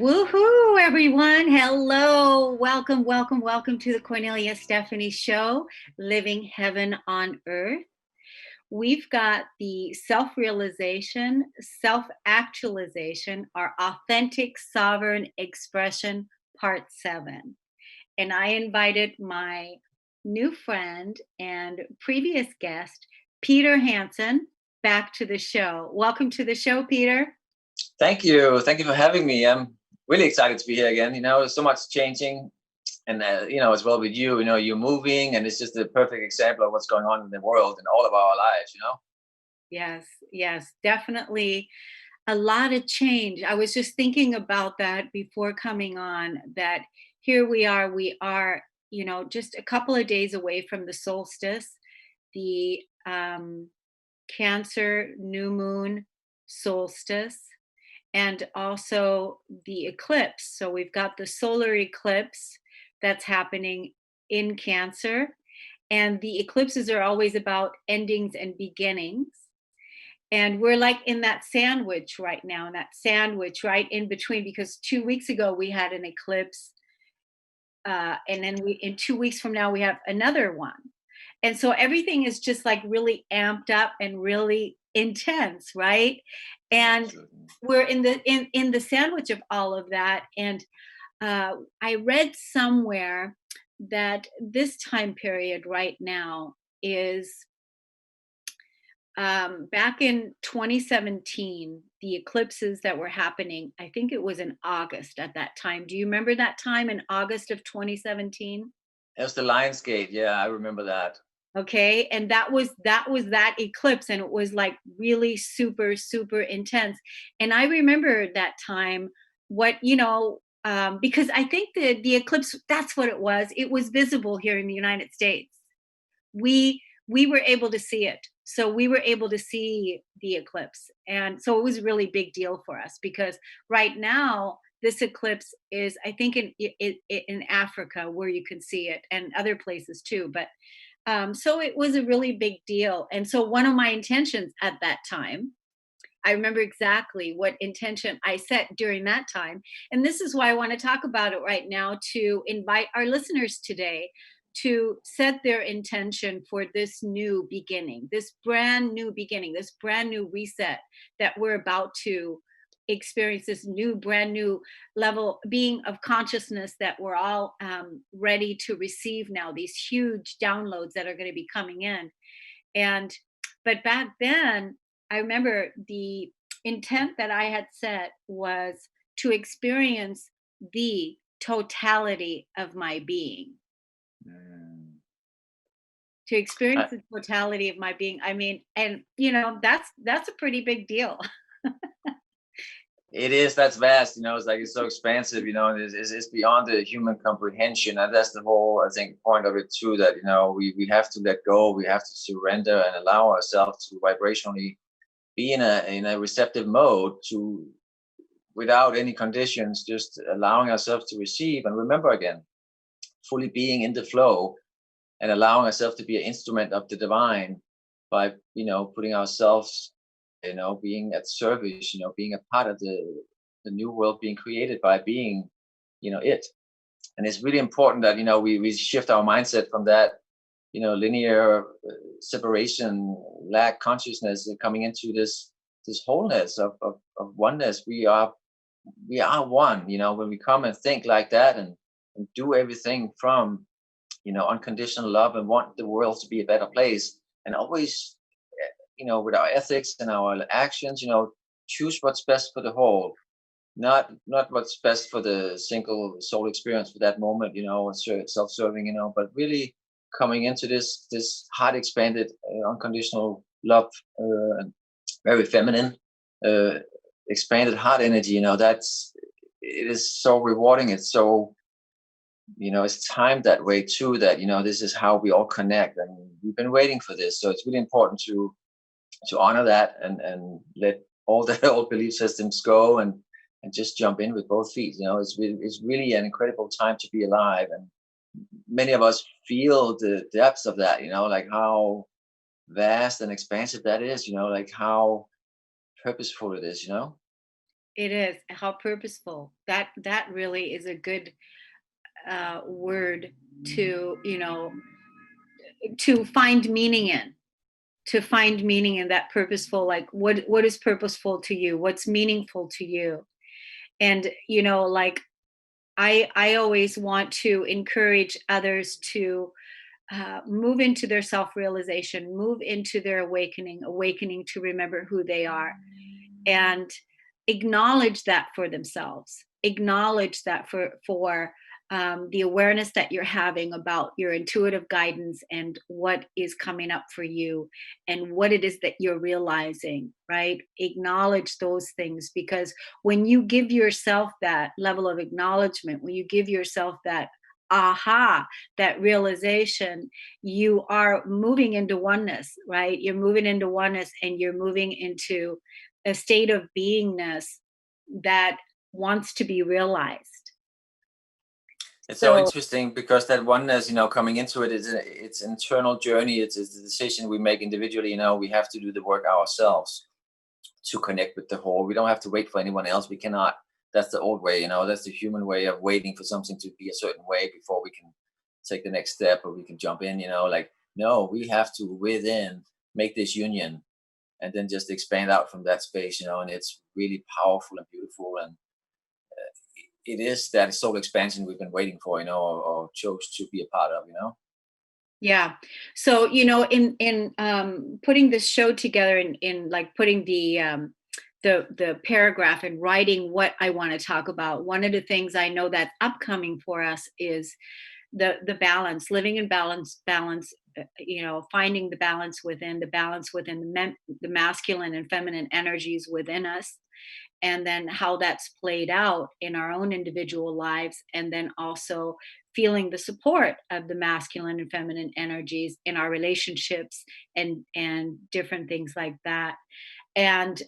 Woohoo, everyone. Hello. Welcome to the Cornelia Stephanie Show, Living Heaven on Earth. We've got the self realization, self actualization, our authentic sovereign expression, part 7. And I invited my new friend and previous guest, Peter Hansen, back to the show. Welcome to the show, Peter. Thank you. Thank you for having me. I'm really excited to be here again. There's so much changing and, as well with you, you're moving and it's just a perfect example of what's going on in the world and all of our lives. Yes, definitely a lot of change. I was just thinking about that before coming on, that here we are, just a couple of days away from the solstice, the Cancer new moon solstice, and also the eclipse. So we've got the solar eclipse that's happening in Cancer, and the eclipses are always about endings and beginnings. And we're like in that sandwich right now, in that sandwich right in between, because 2 weeks ago we had an eclipse, and then in 2 weeks from now we have another one. And so everything is just like really amped up and really intense, right? And we're in the sandwich of all of that. And I read somewhere that this time period right now is, back in 2017, the eclipses that were happening, I think it was in August at that time. Do you remember that time in August of 2017? It was the Lionsgate. Yeah, I remember that. Okay, and that was that eclipse, and it was like really super intense. And I remember that time, what because I think the eclipse, that's what it was visible here in the United States. We were able to see it, so we were able to see the eclipse, and so it was a really big deal for us, because right now this eclipse is, I think, in Africa, where you can see it, and other places too. But so it was a really big deal. And so one of my intentions at that time, I remember exactly what intention I set during that time. And this is why I want to talk about it right now, to invite our listeners today to set their intention for this new beginning, this brand new beginning, this brand new reset that we're about to experience, this new brand new level being of consciousness that we're all ready to receive now, these huge downloads that are going to be coming in. And but back then, I remember the intent that I had set was to experience the totality of my being, Mm. to experience I, the totality of my being. I mean, and that's a pretty big deal. it is. That's vast. It's like it's so expansive. It's beyond the human comprehension, and that's the whole, I think, point of it too. That we have to let go. We have to surrender and allow ourselves to vibrationally be in a receptive mode, to without any conditions, just allowing ourselves to receive and remember again, fully being in the flow and allowing ourselves to be an instrument of the divine by putting ourselves, being at service, being a part of the new world being created by being it. And it's really important that we shift our mindset from that linear separation, lack consciousness, coming into this wholeness of oneness. We are one. When we come and think like that, and do everything from unconditional love, and want the world to be a better place, and always with our ethics and our actions, choose what's best for the whole, not what's best for the single soul experience for that moment, self-serving, but really coming into this heart expanded, unconditional love, and very feminine, uh, expanded heart energy. It is so rewarding. It's so, it's timed that way too, that this is how we all connect, and we've been waiting for this. So it's really important to honor that, and let all the old belief systems go, and just jump in with both feet. It's really an incredible time to be alive, and many of us feel the depths of that. Like how vast and expansive that is. Like how purposeful it is. It is. How purposeful. That really is a good word to, to find meaning in. To find meaning in that purposeful, like what is purposeful to you? What's meaningful to you? And like I always want to encourage others to move into their self-realization, move into their awakening to remember who they are, and acknowledge that for themselves, acknowledge that for the awareness that you're having about your intuitive guidance and what is coming up for you and what it is that you're realizing, right? Acknowledge those things, because when you give yourself that level of acknowledgement, when you give yourself that aha, that realization, you are moving into oneness, right? You're moving into oneness, and you're moving into a state of beingness that wants to be realized. It's so So, interesting because that oneness, coming into it is it's an internal journey. It's a decision we make individually. We have to do the work ourselves to connect with the whole. We don't have to wait for anyone else. We cannot. That's the old way. That's the human way of waiting for something to be a certain way before we can take the next step or we can jump in. Like no, we have to within make this union and then just expand out from that space. And it's really powerful and beautiful, and it is that soul expansion we've been waiting for, or chose to be a part of. yeah. So, in putting this show together, in like putting the paragraph and writing what I want to talk about, one of the things I know that's upcoming for us is the balance, living in balance, finding the balance within the masculine and feminine energies within us, and then how that's played out in our own individual lives, and then also feeling the support of the masculine and feminine energies in our relationships, and different things like that. And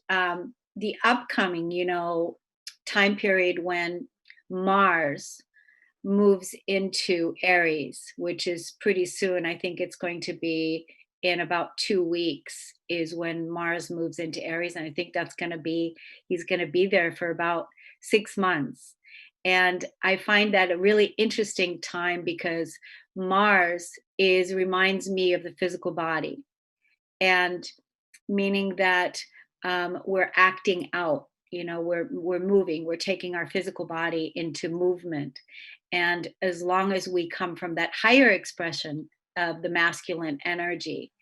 the upcoming, time period when Mars moves into Aries, which is pretty soon. I think it's going to be in about 2 weeks, is when Mars moves into Aries. And I think he's going to be there for about 6 months. And I find that a really interesting time, because Mars reminds me of the physical body, and meaning that we're acting out, we're moving, we're taking our physical body into movement. And as long as we come from that higher expression of the masculine energy,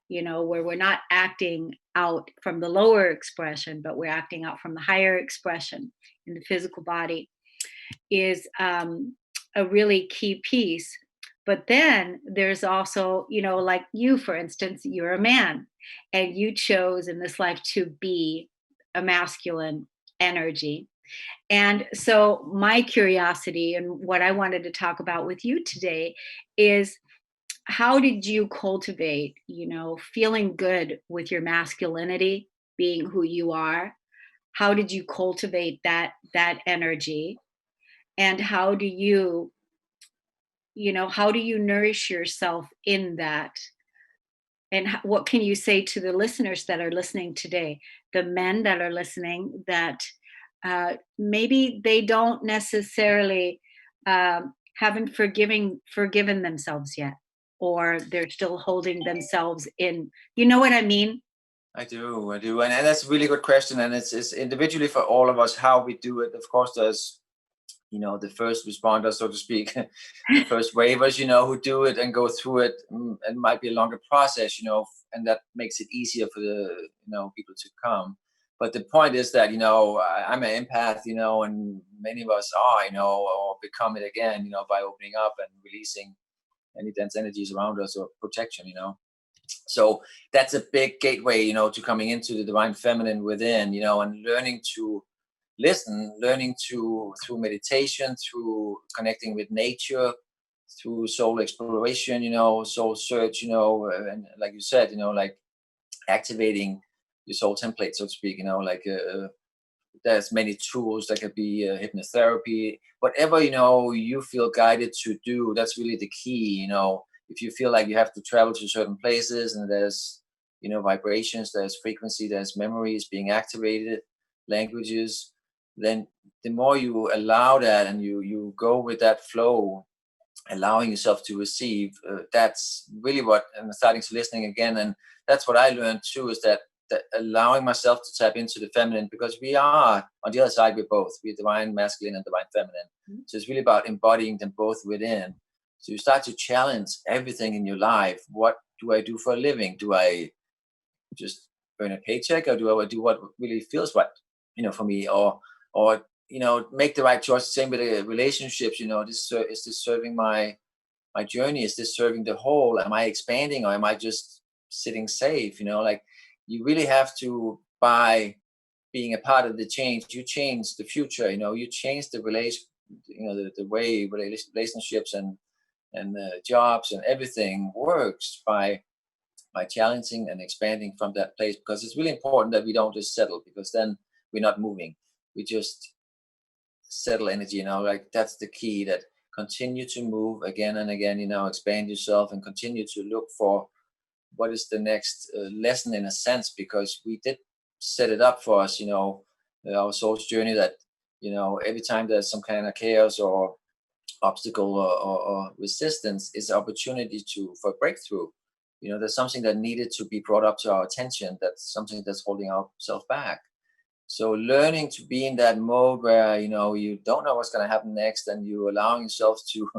where we're not acting out from the lower expression, but we're acting out from the higher expression in the physical body, is a really key piece. But then there's also, like you, for instance, you're a man, and you chose in this life to be a masculine energy. And so, my curiosity and what I wanted to talk about with you today is, how did you cultivate, feeling good with your masculinity, being who you are? How did you cultivate that energy? And how do you nourish yourself in that? And what can you say to the listeners that are listening today, the men that are listening, that maybe they don't necessarily haven't forgiven themselves yet, or they're still holding themselves in, you know what I mean? I do, and that's a really good question, and it's individually for all of us how we do it. Of course, there's the first responders, so to speak, the first waivers, who do it and go through it, and might be a longer process, and that makes it easier for the people to come. But the point is that I'm an empath, and many of us are, or become it again, by opening up and releasing any dense energies around us, or protection. So that's a big gateway, to coming into the divine feminine within, and learning to listen, learning to through meditation, through connecting with nature, through soul exploration, soul search, and like you said, like activating your soul template, so to speak, like there's many tools that could be hypnotherapy, whatever you feel guided to do. That's really the key. If you feel like you have to travel to certain places, and there's vibrations, there's frequency, there's memories being activated, languages, then the more you allow that and you go with that flow, allowing yourself to receive, that's really what, and starting to listening again. And that's what I learned too, is that allowing myself to tap into the feminine, because we are on the other side, we're both, we're divine masculine and divine feminine. So it's really about embodying them both within. So you start to challenge everything in your life. What do I do for a living? Do I just earn a paycheck, or do I do what really feels right, for me? Or make the right choice. Same with the relationships. Is this serving my journey? Is this serving the whole? Am I expanding, or am I just sitting safe? Like, you really have to, by being a part of the change, you change the future. You change the relation, the way relationships and jobs and everything works by challenging and expanding from that place. Because it's really important that we don't just settle, because then we're not moving. We just settle energy. Like, that's the key, that continue to move again and again, expand yourself and continue to look for what is the next lesson, in a sense, because we did set it up for us, our soul's journey, that every time there's some kind of chaos or obstacle or resistance, is an opportunity for breakthrough. There's something that needed to be brought up to our attention, that's something that's holding ourselves back. So learning to be in that mode where you don't know what's going to happen next, and you allowing yourself to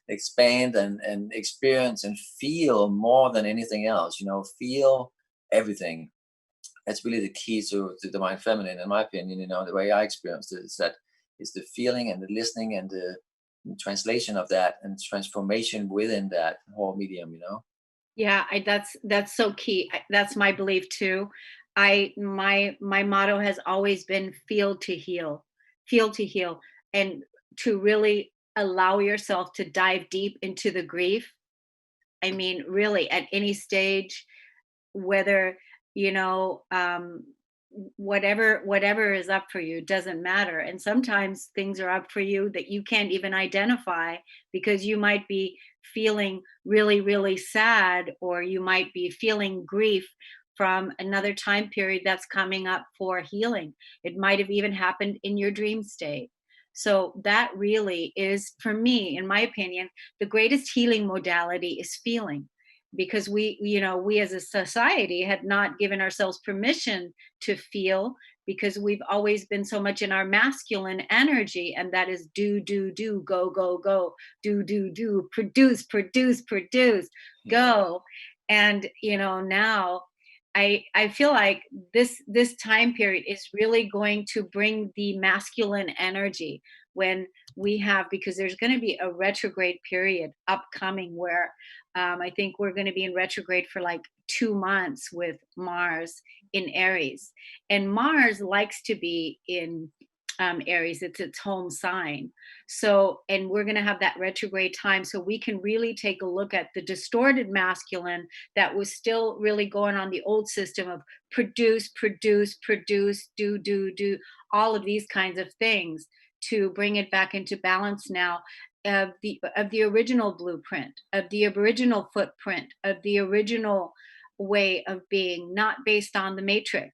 expand and experience and feel more than anything else. Feel everything. That's really the key to divine feminine, in my opinion. The way I experienced it is the feeling and the listening and the translation of that and transformation within that whole medium. Yeah, that's so key. That's my belief too. My motto has always been feel to heal, and to really allow yourself to dive deep into the grief. I mean, really, at any stage, whether you know whatever is up for you doesn't matter. And sometimes things are up for you that you can't even identify, because you might be feeling really really sad, or you might be feeling grief from another time period that's coming up for healing. It might have even happened in your dream state. So that really is, for me, in my opinion, the greatest healing modality is feeling, because we as a society had not given ourselves permission to feel, because we've always been so much in our masculine energy, and that is do, go go go, do, produce produce produce, Yeah. go. And now I feel like this time period is really going to bring the masculine energy, when we have, because there's going to be a retrograde period upcoming, where I think we're going to be in retrograde for like 2 months with Mars in Aries. And Mars likes to be in Aries, it's its home sign. So, and we're going to have that retrograde time. So, we can really take a look at the distorted masculine that was still really going on the old system of produce, produce, produce, do, all of these kinds of things, to bring it back into balance now, of the original blueprint, of the original footprint, of the original way of being, not based on the matrix,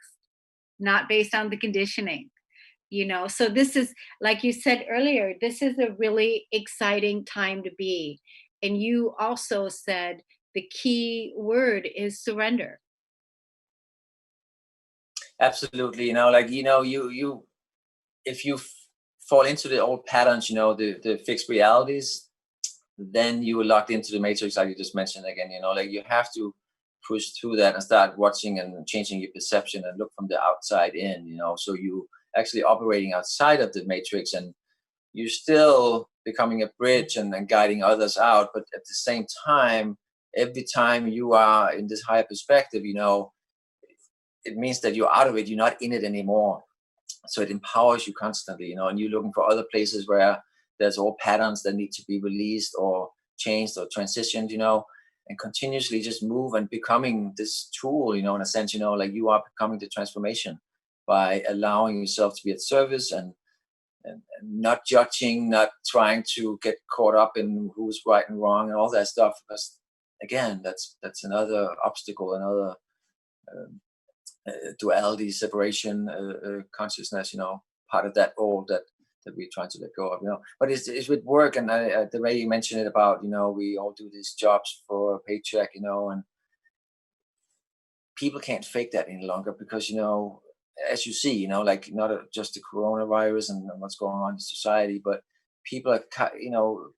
not based on the conditioning. So this is, like you said earlier, this is a really exciting time to be. And you also said the key word is surrender. Absolutely. Like, you if you fall into the old patterns, the fixed realities, then you are locked into the matrix, like you just mentioned again. Like, you have to push through that and start watching and changing your perception and look from the outside in. So you actually operating outside of the matrix, and you still becoming a bridge and guiding others out. But at the same time, every time you are in this higher perspective, it means that you're out of it, you're not in it anymore. So it empowers you constantly, and you're looking for other places where there's all patterns that need to be released or changed or transitioned, and continuously just move and becoming this tool, in a sense. Like, you are becoming the transformation by allowing yourself to be at service, and not judging, not trying to get caught up in who's right and wrong and all that stuff. Because again, that's another obstacle, another duality, separation, consciousness, part of that old that we're trying to let go of, But it's with work, and the way you mentioned it about, we all do these jobs for a paycheck, and people can't fake that any longer because, as you see, like not just the coronavirus and what's going on in society, but people are,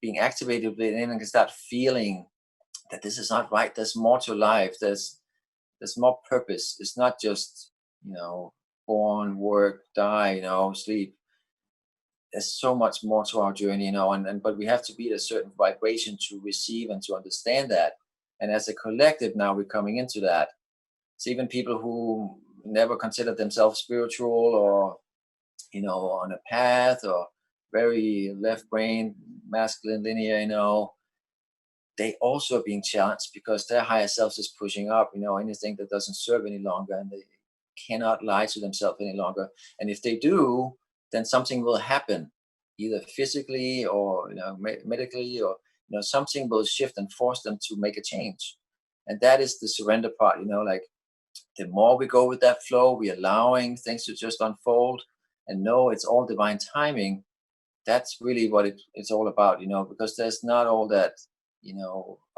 being activated with it and can start feeling that this is not right. There's more to life. There's more purpose. It's not just, born, work, die, sleep. There's so much more to our journey, and but we have to be at a certain vibration to receive and to understand that. And as a collective now we're coming into that. So even people who never considered themselves spiritual or, on a path or very left brain, masculine linear, they also are being challenged because their higher selves is pushing up, anything that doesn't serve any longer, and they cannot lie to themselves any longer. And if they do, then something will happen, either physically or medically, or something will shift and force them to make a change. And that is the surrender part. Like the more we go with that flow, we're allowing things to just unfold and know it's all divine timing. That's really what it's all about, because there's not all that,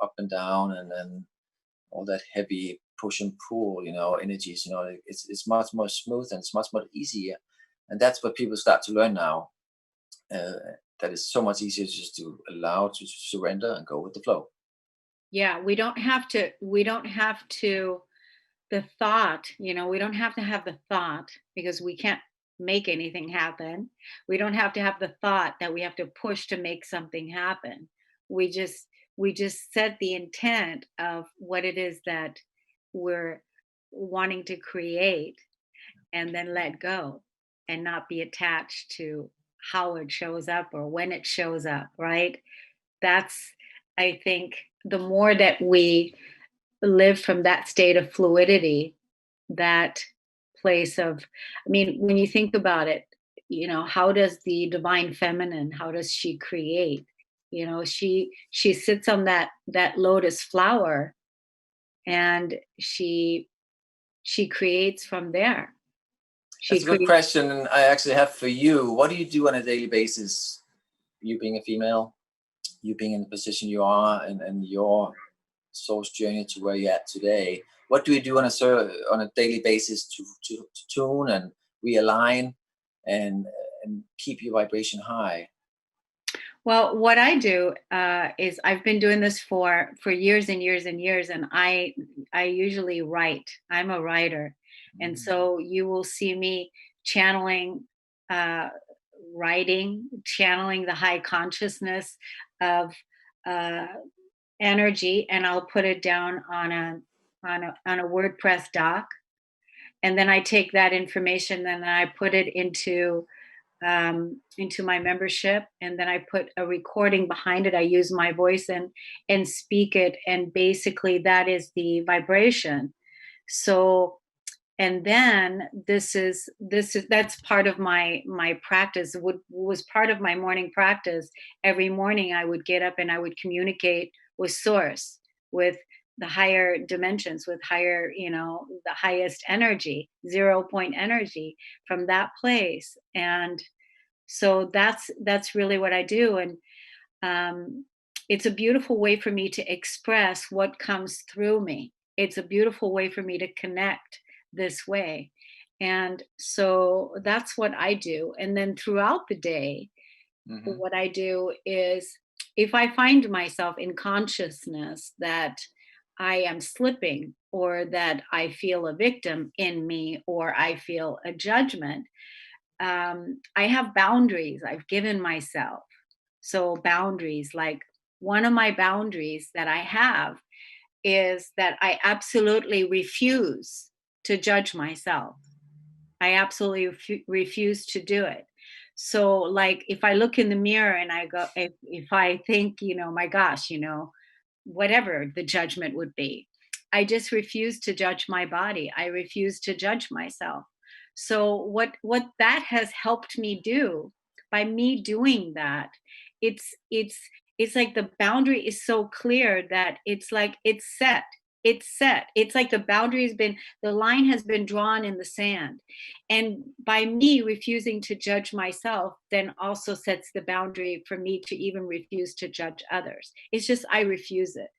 up and down and then all that heavy push and pull, energies, it's much more smooth and it's much more easier. And that's what people start to learn now. That is so much easier just to allow to surrender and go with the flow. Yeah, we don't have to the thought, we don't have to have the thought because we can't make anything happen. We don't have to have the thought that we have to push to make something happen. We just we just set the intent of what it is that we're wanting to create and then let go and not be attached to how it shows up or when it shows up, right? That's, I think, the more that we live from that state of fluidity, that place of, I mean, when you think about it, how does the divine feminine, how does she create? She sits on that lotus flower, and she creates from there. She That's a good creates. question. And I actually have for you. What do you do on a daily basis? You being a female, you being in the position you are, and your soul's journey to where you're at today. What do you do on a daily basis to tune and realign and keep your vibration high? Well, what I do is I've been doing this for years and years and years, and I usually write. I'm a writer, and Mhm. so you will see me channeling, uh, writing, channeling the high consciousness of uh, energy, and I'll put it down on a WordPress doc, and then I take that information and I put it into my membership, and then I put a recording behind it. I use my voice and speak it, and basically that is the vibration. So, and then this is that's part of my practice. Would was part of my morning practice. Every morning I would get up and I would communicate with source, with the higher dimensions, with higher, the highest energy, 0 point energy, from that place. And so that's really what I do. And um, it's a beautiful way for me to express what comes through me. It's a beautiful way for me to connect this way. And so that's what I do. And then throughout the day, Hmm. what I do is, if I find myself in consciousness that I am slipping, or that I feel a victim in me, or I feel a judgment, I have boundaries I've given myself. So, boundaries, like, one of my boundaries that I have is that I absolutely refuse to judge myself. I absolutely refuse to do it. So, like, if I look in the mirror and I go, if I think, my gosh, whatever the judgment would be, I just refuse to judge my body. I refuse to judge myself. So what that has helped me do, by me doing that, it's it's it's like the boundary is so clear that it's like it's set. It's set. It's like the line has been drawn in the sand. And by me refusing to judge myself, then also sets the boundary for me to even refuse to judge others. It's just, I refuse it.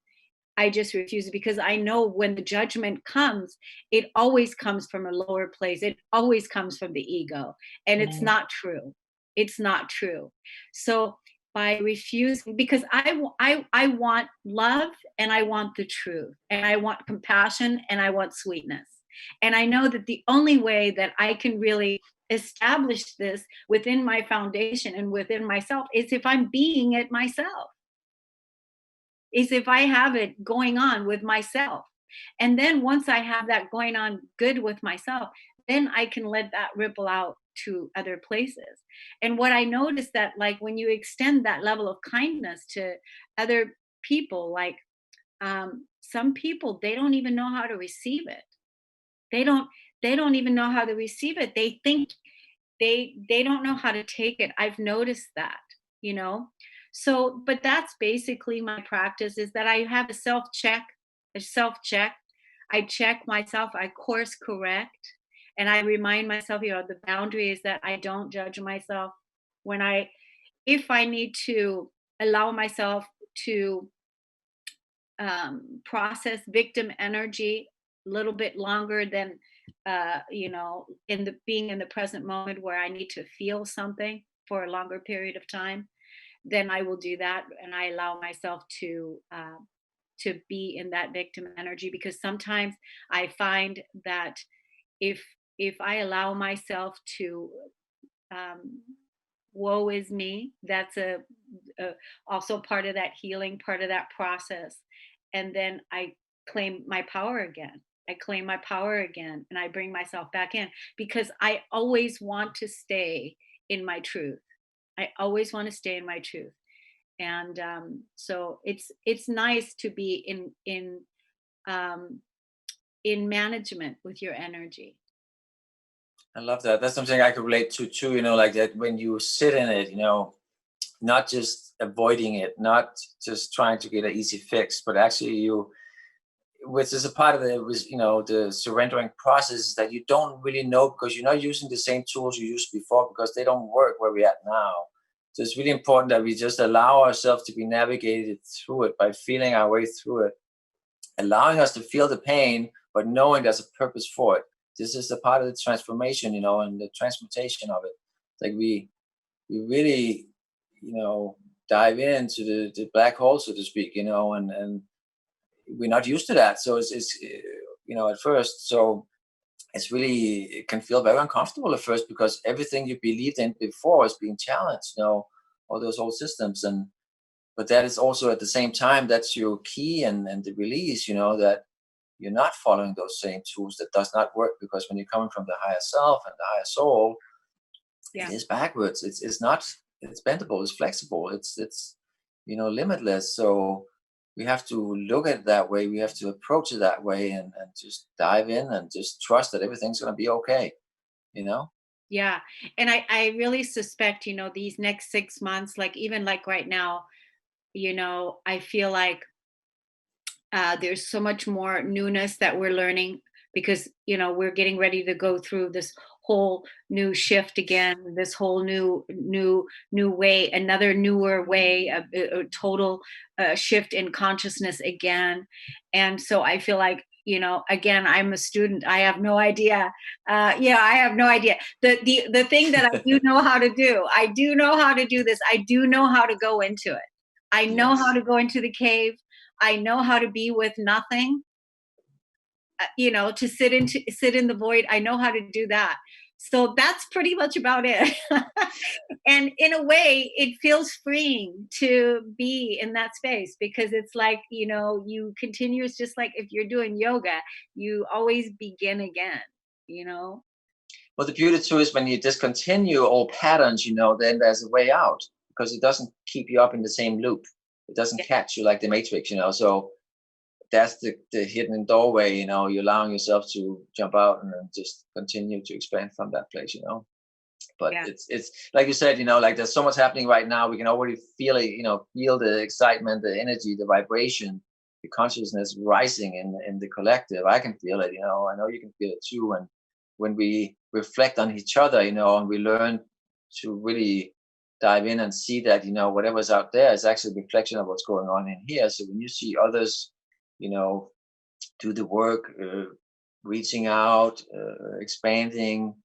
I just refuse it because I know when the judgment comes, it always comes from a lower place. It always comes from the ego. And it's Mhm. not true. It's not true. So by refusing, because I want love and I want the truth and I want compassion and I want sweetness. And I know that the only way that I can really establish this within my foundation and within myself is if I'm being it myself, is if I have it going on with myself. And then once I have that going on good with myself, then I can let that ripple out to other places. And what I noticed that, like, when you extend that level of kindness to other people, like, some people, they don't even know how to receive it. They don't, they don't even know how to receive it. They think they don't know how to take it. I've noticed that, you know. So but that's basically my practice, is that I have a self check. I check myself, I course correct, and I remind myself, the boundary is that I don't judge myself. When I If I need to allow myself to process victim energy a little bit longer than in the being in the present moment, where I need to feel something for a longer period of time, then I will do that, and I allow myself to be in that victim energy, because sometimes I find that if I allow myself to um, woe is me, that's a also part of that healing, part of that process. And then I claim my power again. I claim my power again, and I bring myself back in, because I always want to stay in my truth. I always want to stay in my truth. And so it's nice to be um, in management with your energy. I love that. That's something I could relate to too, like that when you sit in it, not just avoiding it, not just trying to get an easy fix, but actually which is a part of the surrendering process, is that you don't really know because you're not using the same tools you used before because they don't work where we're at now. So it's really important that we just allow ourselves to be navigated through it by feeling our way through it, allowing us to feel the pain, but knowing there's a purpose for it. This is a part of the transformation, and the transmutation of it. Like we really, you know, dive into the black hole, so to speak, and we're not used to that. So it's at first, so it's really, it can feel very uncomfortable at first because everything you believed in before is being challenged, all those old systems. And but that is also at the same time, that's your key and the release, that you're not following those same tools. That does not work, because when you're coming from the higher self and the higher soul, it Yeah. is backwards. It's not, it's bendable, it's flexible, it's limitless. So we have to look at it that way, we have to approach it that way, and just dive in and just trust that everything's going to be okay you know Yeah. And I really suspect, these next 6 months, like even like right now, I feel like there's so much more newness that we're learning, because we're getting ready to go through this whole new shift again, this whole new way, another newer way, a total shift in consciousness again. And so I feel like, again, I'm a student, I have no idea. I have no idea. The thing that I do know how to do, I do know how to do this, I do know how to go into it. I know how yes. to go into the cave. I know how to be with nothing, to sit in the void. I know how to do that. So that's pretty much about it. And in a way, it feels freeing to be in that space, because it's like, you continue. It's just like if you're doing yoga, you always begin again, you know? Well, the beauty too is when you discontinue all patterns, then there's a way out, because it doesn't keep you up in the same loop. It doesn't Yeah. catch you like the Matrix. So that's the hidden doorway. You're allowing yourself to jump out and then just continue to expand from that place. But Yeah. it's like you said, like there's so much happening right now. We can already feel it, feel the excitement, the energy, the vibration, the consciousness rising in the collective. I can feel it, I know you can feel it too. And when we reflect on each other, and we learn to really dive in and see that, whatever's out there is actually a reflection of what's going on in here. So when you see others, do the work, reaching out, expanding,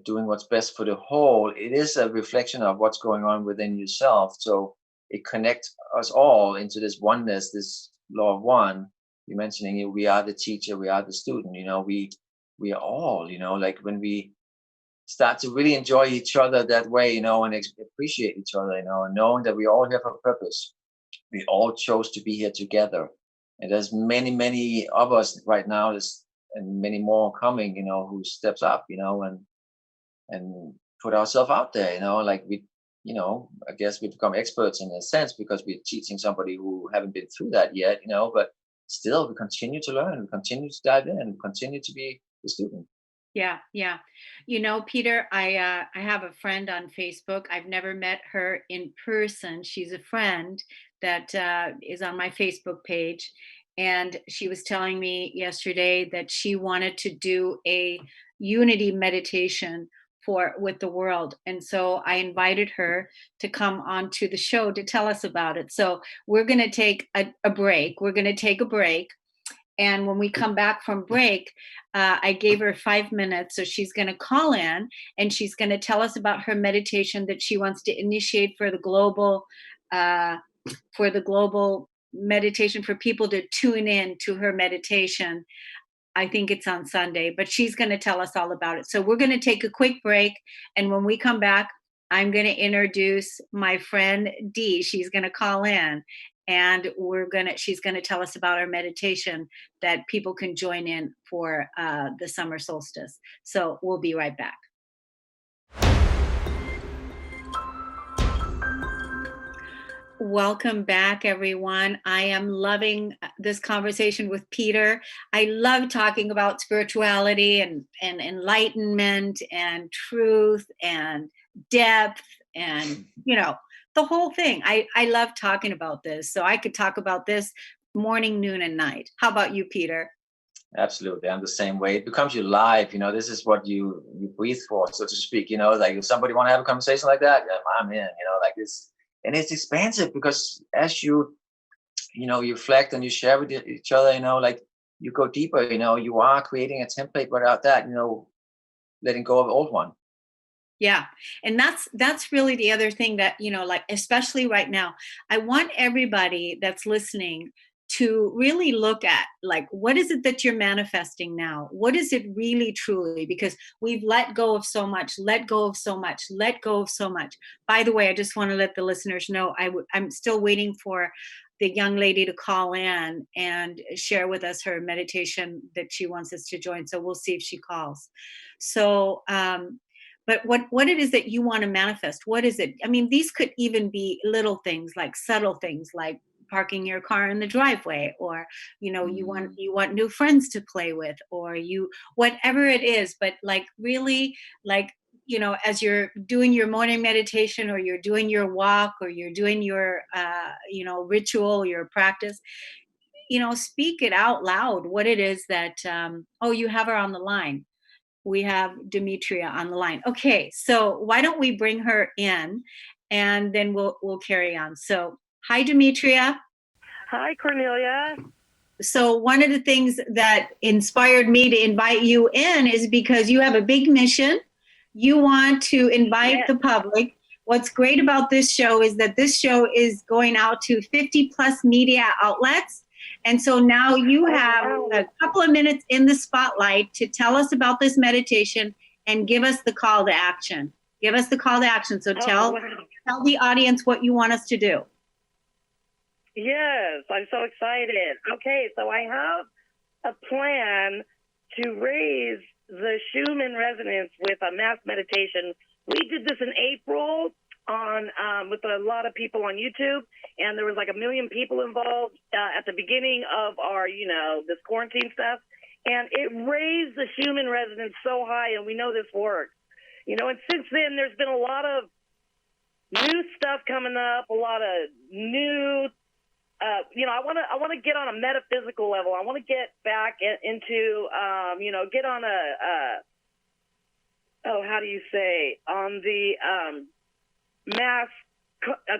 doing what's best for the whole, it is a reflection of what's going on within yourself. So it connects us all into this oneness, this law of one. You're mentioning it, we are the teacher, we are the student, we are all, like when we start to really enjoy each other that way, and appreciate each other, and knowing that we all have a purpose. We all chose to be here together. And there's many, many of us right now, and many more coming, who steps up, and put ourselves out there, like we, I guess we become experts in a sense because we're teaching somebody who haven't been through that yet, but still we continue to learn, we continue to dive in, and continue to be the student. Yeah, yeah. Peter, I have a friend on Facebook. I've never met her in person. She's a friend that is on my Facebook page, and she was telling me yesterday that she wanted to do a unity meditation for with the world. And so I invited her to come onto the show to tell us about it. So we're going to take a break. We're going to take a break, and when we come back from break, I gave her 5 minutes. So she's going to call in and she's going to tell us about her meditation that she wants to initiate uh, for the global meditation, for people to tune in to her meditation. I think it's on Sunday, but she's going to tell us all about it. So we're going to take a quick break. And when we come back, I'm going to introduce my friend Dee. She's going to call in, and she's going to tell us about our meditation that people can join in for the summer solstice. So we'll be right back. Welcome back, everyone. I am loving this conversation with Peter. I love talking about spirituality and enlightenment and truth and depth and, the whole thing. I love talking about this. So I could talk about this morning, noon, and night. How about you, Peter? Absolutely, I'm the same way. It becomes your life. This is what you breathe for, so to speak. Like if somebody want to have a conversation like that, yeah, I'm in. Like this, and it's expansive because as you reflect and you share with each other, like you go deeper. You are creating a template without that, letting go of the old one. Yeah. And that's really the other thing that, like, especially right now, I want everybody that's listening to really look at, like, what is it that you're manifesting now? What is it really truly? Because we've let go of so much, let go of so much, let go of so much. By the way, I just want to let the listeners know I'm still waiting for the young lady to call in and share with us her meditation that she wants us to join. So we'll see if she calls. So, but what it is that you want to manifest, what is it? I mean, these could even be little things, like subtle things, like parking your car in the driveway, or you want new friends to play with, or whatever it is. But like, really, like, as you're doing your morning meditation, or you're doing your walk, or you're doing your ritual, your practice, speak it out loud, what it is that oh, you have her on the line. We have Demetria on the line. Okay, so why don't we bring her in, and then we'll carry on. So, hi, Demetria. Hi, Kornelia. So one of the things that inspired me to invite you in is because you have a big mission. You want to invite the public. What's great about this show is that this show is going out to 50 plus media outlets. And so now you have a couple of minutes in the spotlight to tell us about this meditation and give us the call to action. Give us the call to action. So tell the audience what you want us to do. Yes, I'm so excited. Okay, so I have a plan to raise the Schumann resonance with a mass meditation. We did this in April on with a lot of people on YouTube, and there was like 1 million people involved at the beginning of our, this quarantine stuff, and it raised the Schumann resonance so high, and we know this works. And since then, there's been a lot of new stuff coming up, a lot of new I want to get on a metaphysical level. I want to get back into, get on how do you say, on the mass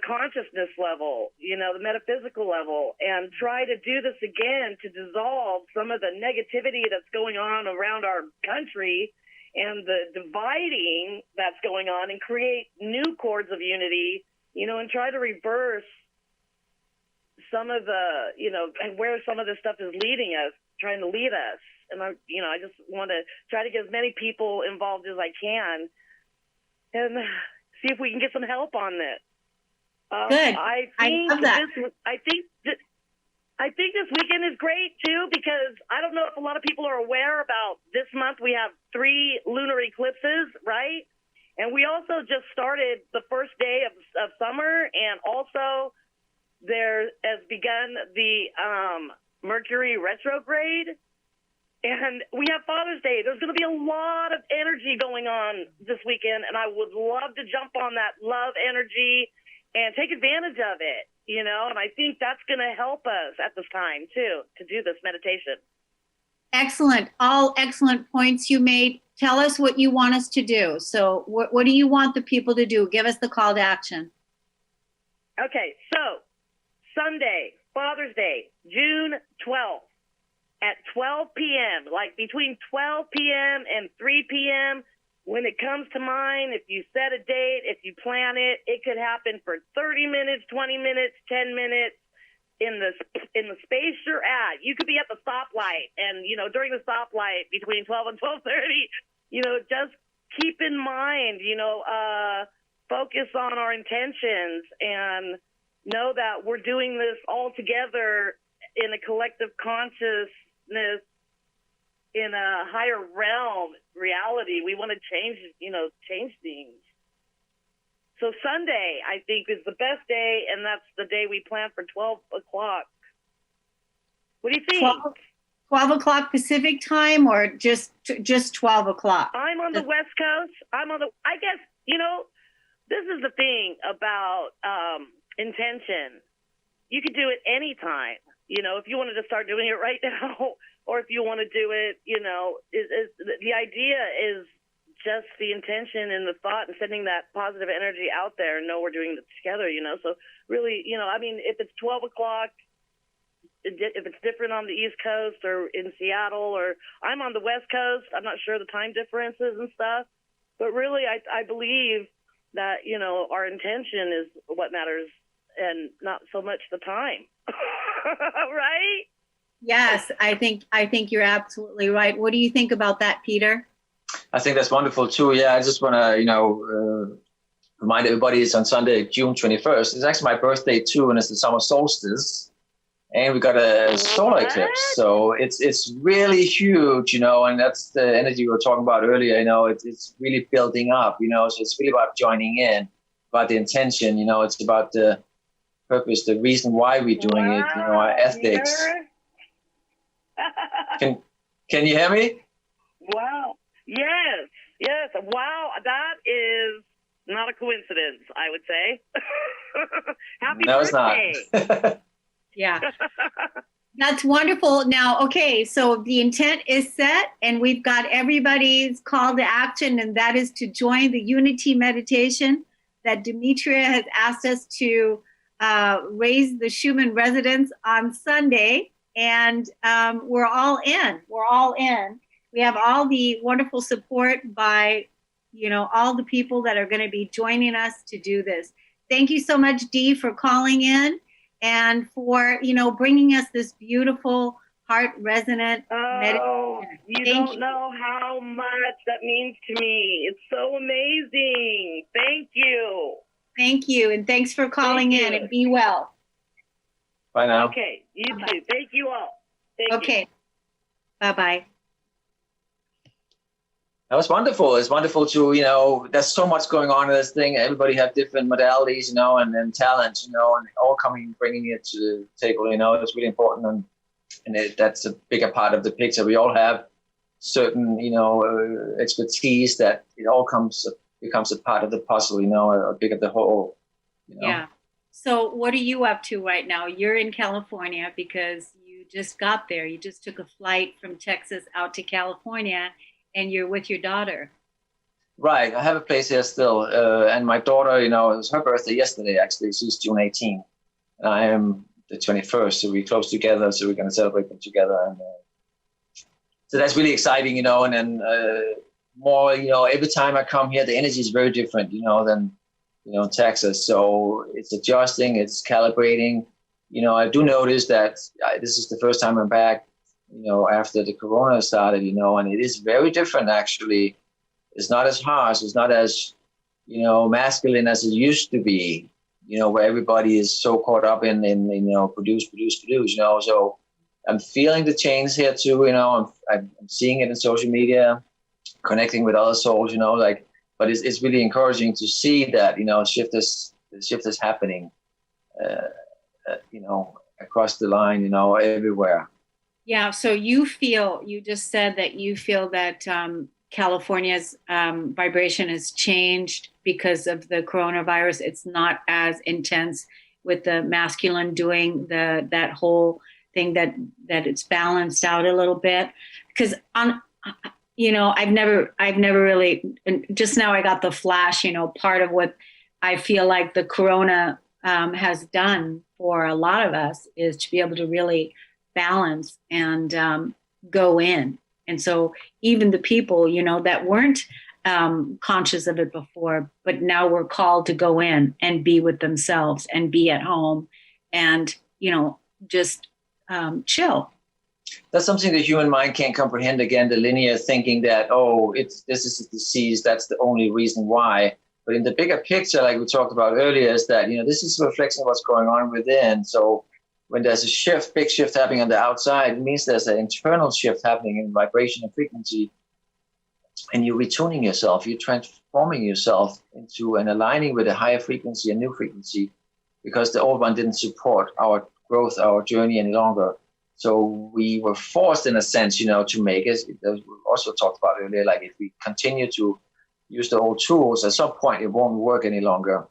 consciousness level, the metaphysical level, and try to do this again to dissolve some of the negativity that's going on around our country and the dividing that's going on, and create new chords of unity, and try to reverse some of the, and where some of this stuff is leading us, trying to lead us. And I just want to try to get as many people involved as I can, and see if we can get some help on this. Good. I love that. I think this weekend is great too, because I don't know if a lot of people are aware about this month. We have 3 lunar eclipses, right? And we also just started the first day of summer, and also there has begun the Mercury retrograde, and we have Father's Day. There's going to be a lot of energy going on this weekend, and I would love to jump on that love energy and take advantage of it, and I think that's going to help us at this time too, to do this meditation. Excellent. All excellent points you made. Tell us what you want us to do. So what do you want the people to do? Give us the call to action. Okay, so Sunday, Father's Day, June 12th at 12 p.m., like between 12 p.m. and 3 p.m., when it comes to mind, if you set a date, if you plan it, it could happen for 30 minutes, 20 minutes, 10 minutes in the space you're at. You could be at the stoplight, and, during the stoplight between 12 and 12:30, just keep in mind, focus on our intentions and know that we're doing this all together in a collective consciousness, in a higher realm reality. We want to change things. So Sunday, I think, is the best day, and that's the day we plan for 12 o'clock. What do you think? 12 o'clock Pacific time, or just 12 o'clock? I'm on the West Coast. I guess, this is the thing about intention. You could do it anytime. If you wanted to start doing it right now, or if you want to do it, the idea is just the intention and the thought, and sending that positive energy out there, and know we're doing it together, So really, if it's 12 o'clock, if it's different on the East Coast or in Seattle, or I'm on the West Coast, I'm not sure the time differences and stuff, but really I believe that, our intention is what matters, and not so much the time. Right? Yes, I think you're absolutely right. What do you think about that, Peter? I think that's wonderful too. Yeah, I just want to, remind everybody it's on Sunday, June 21st. It's actually my birthday too, and it's the summer solstice. And we got a solar eclipse. So it's really huge, and that's the energy we were talking about earlier. It's really building up, so it's really about joining in, about the intention, it's about the purpose, the reason why we're doing it, our ethics. Can you hear me? Wow. Yes. Wow. That is not a coincidence, I would say. Happy birthday. It's not. Yeah. That's wonderful. Now, okay, so the intent is set, and we've got everybody's call to action, and that is to join the unity meditation that Demetria has asked us to raise the Schumann resonance on Sunday. And we're all in. We have all the wonderful support by, all the people that are going to be joining us to do this. Thank you so much, Dee, for calling in and for, bringing us this beautiful heart resonant meditation. You don't know how much that means to me. It's so amazing. Thank you. Thank you. And thanks for calling in, and be well. Bye now. Okay, you too. Thank you all. Thank you. Bye-bye. That was wonderful. It's wonderful to, there's so much going on in this thing. Everybody have different modalities, and talents, and all bringing it to the table, it's really important. And that's a bigger part of the picture. We all have certain, expertise that it all becomes a part of the puzzle, a big of the whole, Yeah. So what are you up to right now? You're in California because you just got there. You just took a flight from Texas out to California and you're with your daughter. Right. I have a place here still. And my daughter, it was her birthday yesterday, actually. She's June 18th. And I am the 21st. So we're close together. So we're going to celebrate them together. And so that's really exciting, and then more, every time I come here, the energy is very different, than, Texas. So it's adjusting, it's calibrating. I do notice that this is the first time I'm back, after the corona started, and it is very different, actually. It's not as harsh, it's not as, masculine as it used to be, where everybody is so caught up in produce. So I'm feeling the change here too, I'm seeing it in social media, connecting with other souls, but it's really encouraging to see that, the shift is happening, across the line, everywhere. Yeah, so you just said that you feel that California's vibration has changed because of the coronavirus. It's not as intense with the masculine doing that whole thing, that it's balanced out a little bit. Because I've never really, just now I got the flash, part of what I feel like the corona has done for a lot of us is to be able to really balance and go in. And so even the people, that weren't conscious of it before, but now we're called to go in and be with themselves and be at home and, just chill. That's something the human mind can't comprehend. Again, the linear thinking that, this is a disease, that's the only reason why. But in the bigger picture, like we talked about earlier, is that, this is a reflection of what's going on within. So when there's a big shift happening on the outside, it means there's an internal shift happening in vibration and frequency. And you're retuning yourself, you're transforming yourself into and aligning with a higher frequency, a new frequency, because the old one didn't support our growth, our journey any longer. So we were forced, in a sense, to make it. We also talked about earlier, like if we continue to use the old tools, at some point it won't work any longer,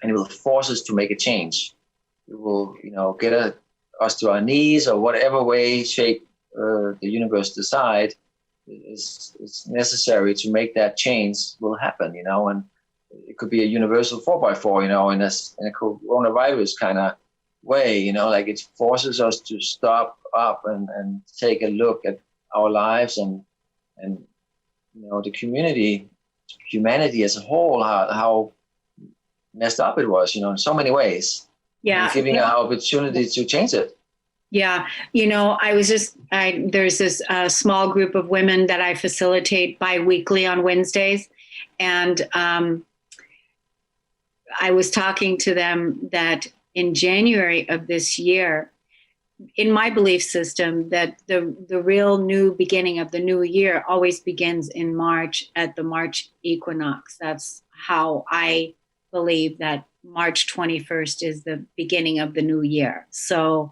and it will force us to make a change. It will, get us to our knees, or whatever way, shape the universe decide is necessary to make that change will happen. And it could be a universal 4x4, in a coronavirus kind of way, like it forces us to stop up and take a look at our lives and the humanity as a whole, how messed up it was, in so many ways. Yeah. And giving an opportunity to change it. Yeah. There's this small group of women that I facilitate bi-weekly on Wednesdays. And I was talking to them that in January of this year, in my belief system, that the real new beginning of the new year always begins in March at the March equinox. That's how I believe that March 21st is the beginning of the new year. So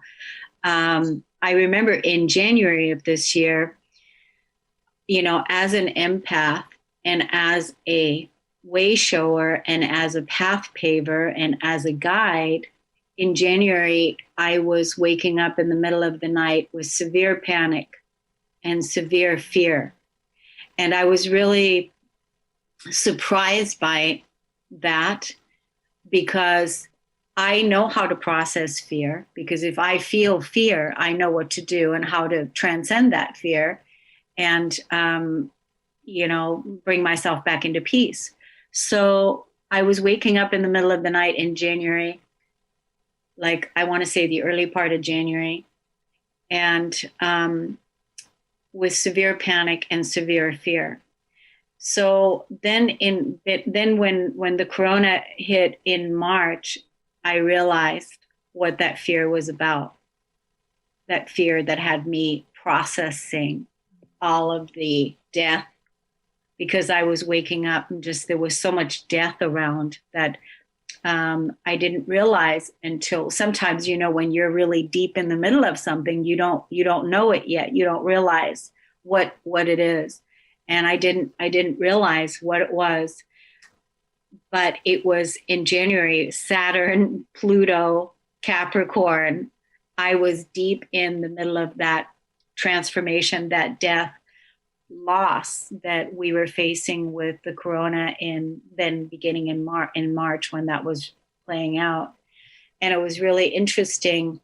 I remember in January of this year, as an empath and as a way shower and as a path paver and as a guide, in January, I was waking up in the middle of the night with severe panic and severe fear. And I was really surprised by that, because I know how to process fear, because if I feel fear, I know what to do and how to transcend that fear and, bring myself back into peace. So I was waking up in the middle of the night in January, like I want to say the early part of January, and with severe panic and severe fear. So then when the corona hit in March, I realized what that fear was about. That fear that had me processing all of the death, because I was waking up and there was so much death around that I didn't realize until sometimes, when you're really deep in the middle of something, you don't know it yet. You don't realize what it is. And I didn't realize what it was but it was in January, Saturn, Pluto, Capricorn. I was deep in the middle of that transformation, that death, loss that we were facing with the corona then beginning in March when that was playing out. And it was really interesting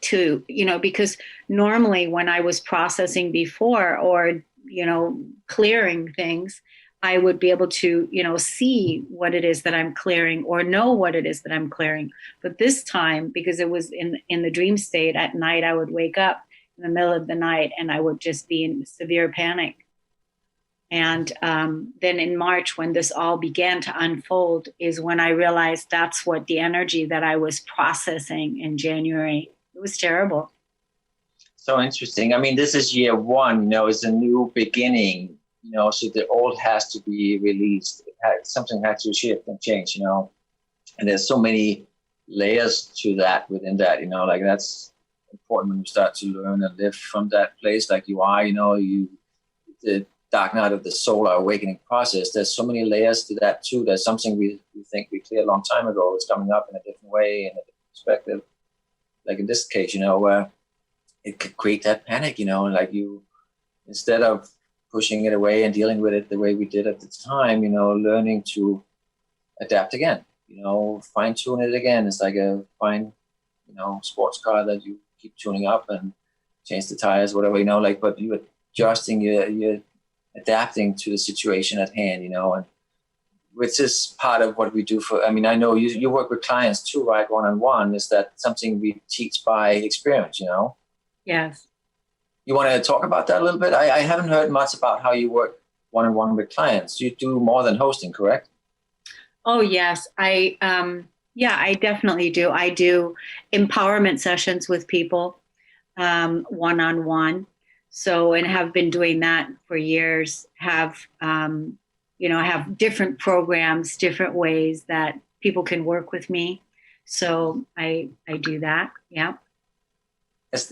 to, because normally when I was processing before or, clearing things, I would be able to, see what it is that I'm clearing or know what it is that I'm clearing. But this time, because it was in the dream state at night, I would wake up in the middle of the night and I would just be in severe panic. And then in March, when this all began to unfold, is when I realized that's what the energy that I was processing in January. It was terrible. So interesting. I mean, this is year one, it's a new beginning, so the old has to be released. Something has to shift and change, and there's so many layers to that within that, like that's important when you start to learn and live from that place like you are, the dark night of the solar awakening process. There's so many layers to that too. There's something we think we cleared a long time ago. It's coming up in a different way, in a different perspective. Like in this case, where it could create that panic, like you, instead of pushing it away and dealing with it the way we did at the time, learning to adapt again, fine tune it again. It's like a fine, sports car that you keep tuning up and change the tires, whatever, but you adjusting, you're adapting to the situation at hand, and which is part of what we do I know you work with clients too, right? One-on-one. Is that something we teach by experience, Yes. You want to talk about that a little bit? I haven't heard much about how you work one-on-one with clients. You do more than hosting, correct? Oh, yes. I definitely do. I do empowerment sessions with people, one-on-one. So, and have been doing that for years, have different programs, different ways that people can work with me. So I do that. Yeah.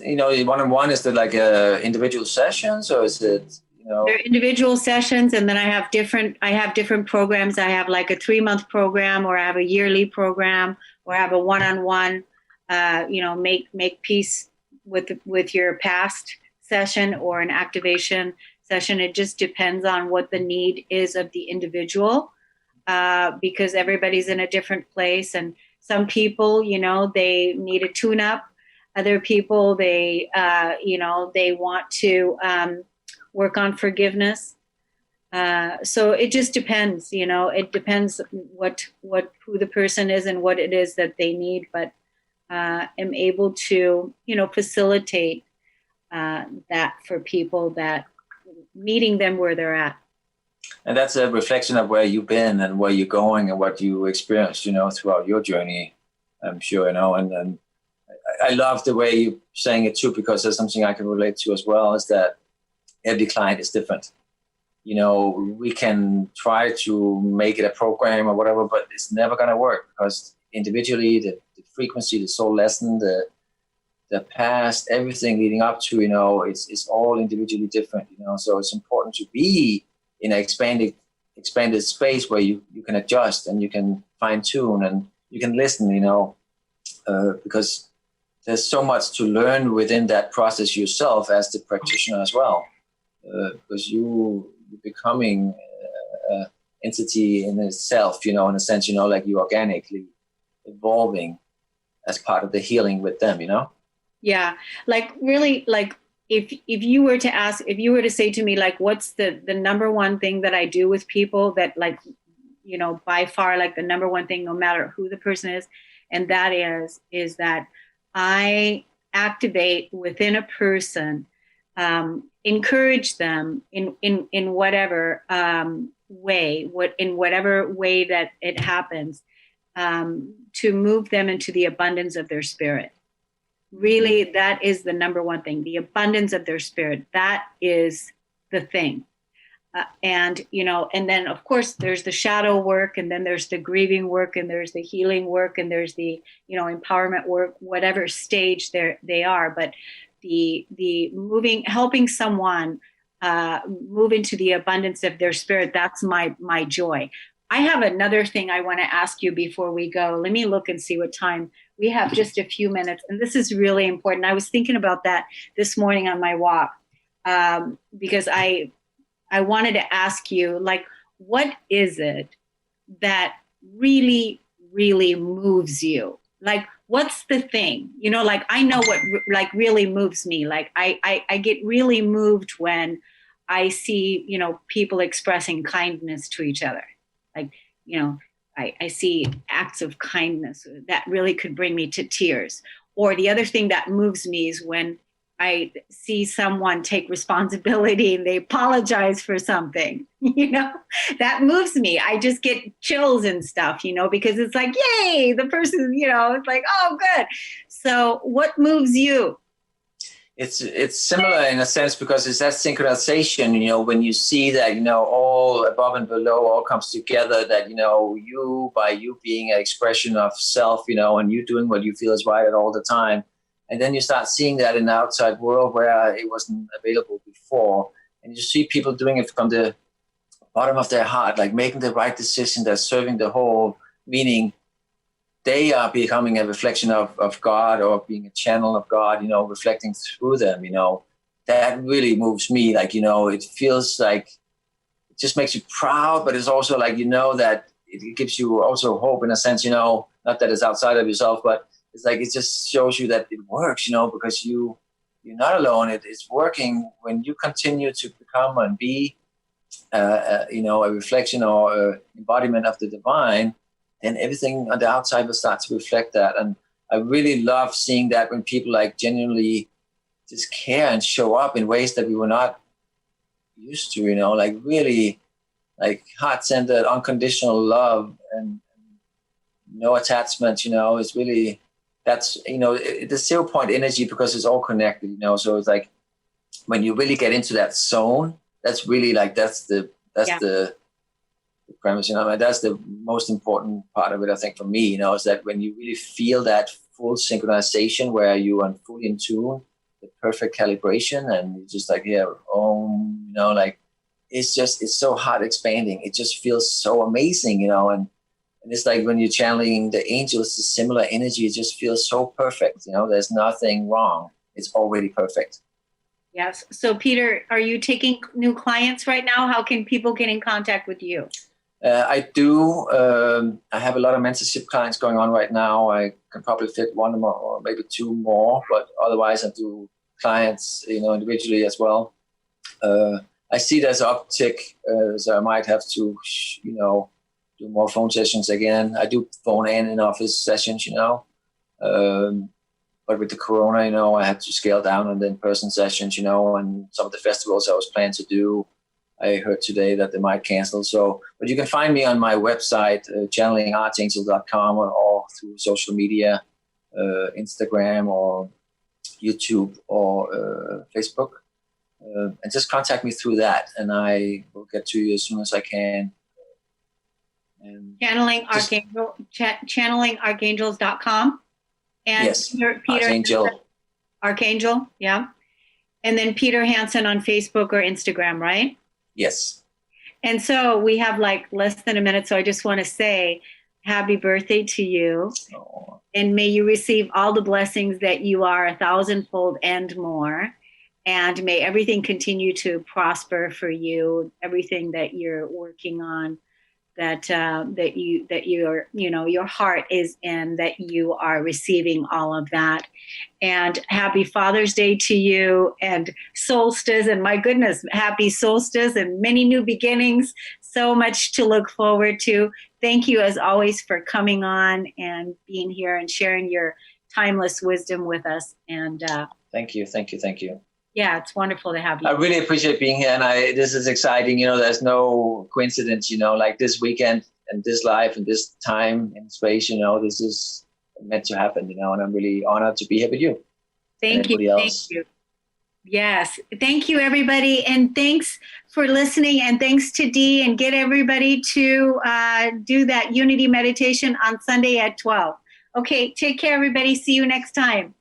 One-on-one, is it like individual sessions, or is it, They're individual sessions, and then I have different programs. I have like a 3-month program, or I have a yearly program, or I have a one-on-one, make peace with your past session, or an activation session. It just depends on what the need is of the individual, because everybody's in a different place. And some people, they need a tune-up. Other people, they want to work on forgiveness. So it just depends, it depends who the person is and what it is that they need. But am able to, facilitate that for people, that meeting them where they're at. And that's a reflection of where you've been and where you're going and what you experienced, throughout your journey, I'm sure, and I love the way you're saying it too, because there's something I can relate to as well, is that every client is different. We can try to make it a program or whatever, but it's never going to work, because individually, the frequency, the soul lesson, the past, everything leading up to, it's all individually different, so it's important to be in an expanded space where you can adjust and you can fine tune and you can listen, because there's so much to learn within that process yourself as the practitioner as well, because you're becoming an entity in itself, in a sense, like you organically evolving as part of the healing with them, Yeah, like really, like if you were to say to me, like, what's the number one thing that I do with people, that like, by far, like the number one thing, no matter who the person is, and that is that I activate within a person, encourage them in whatever way, in whatever way that it happens, to move them into the abundance of their spirit. Really, that is the number one thing, the abundance of their spirit. That is the thing. And then of course there's the shadow work, and then there's the grieving work, and there's the healing work, and there's the, empowerment work, whatever stage they are. But the helping someone move into the abundance of their spirit, that's my joy. I have another thing I want to ask you before we go. Let me look and see what time we have. Just a few minutes, and this is really important. I was thinking about that this morning on my walk, because I wanted to ask you, like, what is it that really, really moves you? Like, what's the thing? You know, like, I know what like really moves me. Like, I get really moved when I see, you know, people expressing kindness to each other. Like, you know, I see acts of kindness that really could bring me to tears. Or the other thing that moves me is when I see someone take responsibility and they apologize for something, you know, that moves me. I just get chills and stuff, you know, because it's like, yay, the person, you know, it's like, oh, good. So what moves you? It's similar in a sense because it's that synchronization, you know, when you see that, you know, all above and below all comes together, that, you know, you, by you being an expression of self, you know, and you doing what you feel is right at all the time. And then you start seeing that in the outside world where it wasn't available before. And you see people doing it from the bottom of their heart, like making the right decision, that's serving the whole, meaning they are becoming a reflection of God, or being a channel of God, you know, reflecting through them, you know. That really moves me. Like, you know, it feels like it just makes you proud, but it's also like, you know, that it gives you also hope in a sense, you know, not that it's outside of yourself, but it's like it just shows you that it works, you know, because you're not alone. It's working when you continue to become and be, you know, a reflection or a embodiment of the divine. Then everything on the outside will start to reflect that. And I really love seeing that when people like genuinely just care and show up in ways that we were not used to, you know, like really like heart-centered, unconditional love and no attachment, you know. It's really, that's, you know, the 0 point energy, because it's all connected, you know. So it's like when you really get into that zone, that's really like, that's the premise, you know. I mean, that's the most important part of it, I think, for me, you know, is that when you really feel that full synchronization where you are fully in tune, the perfect calibration, and you just like, yeah, you know, like it's so heart expanding. It just feels so amazing, you know. And it's like when you're channeling the angels, the similar energy, it just feels so perfect, you know. There's nothing wrong. It's already perfect. Yes. So, Peter, are you taking new clients right now? How can people get in contact with you? I do. I have a lot of mentorship clients going on right now. I can probably fit one more or maybe two more, but otherwise I do clients, you know, individually as well. I see there's an uptick, so I might have to, you know, do more phone sessions again. I do phone and in-office sessions, you know. But with the corona, you know, I had to scale down on the in-person sessions, you know, and some of the festivals I was planning to do, I heard today that they might cancel. So, but you can find me on my website, channelingarchangel.com, or through social media, Instagram or YouTube or Facebook. And just contact me through that, and I will get to you as soon as I can. And channelingarchangels.com. And yes, Peter Archangel. Archangel, yeah. And then Peter Hansen on Facebook or Instagram, right? Yes. And so we have like less than a minute, so I just want to say happy birthday to you. Oh. And may you receive all the blessings that you are 1,000-fold and more. And may everything continue to prosper for you, everything that you're working on, that your, you know, your heart is in, that you are receiving all of that. And happy Father's Day to you, and solstice, and my goodness, happy solstice and many new beginnings. So much to look forward to. Thank you as always for coming on and being here and sharing your timeless wisdom with us. And Thank you. Yeah, it's wonderful to have you. I really appreciate being here, and this is exciting. You know, there's no coincidence. You know, like this weekend and this life and this time and space. You know, this is meant to happen. You know, and I'm really honored to be here with you. Thank you. Thank you. Yes, thank you, everybody, and thanks for listening. And thanks to Dee, and get everybody to do that unity meditation on Sunday at 12. Okay, take care, everybody. See you next time.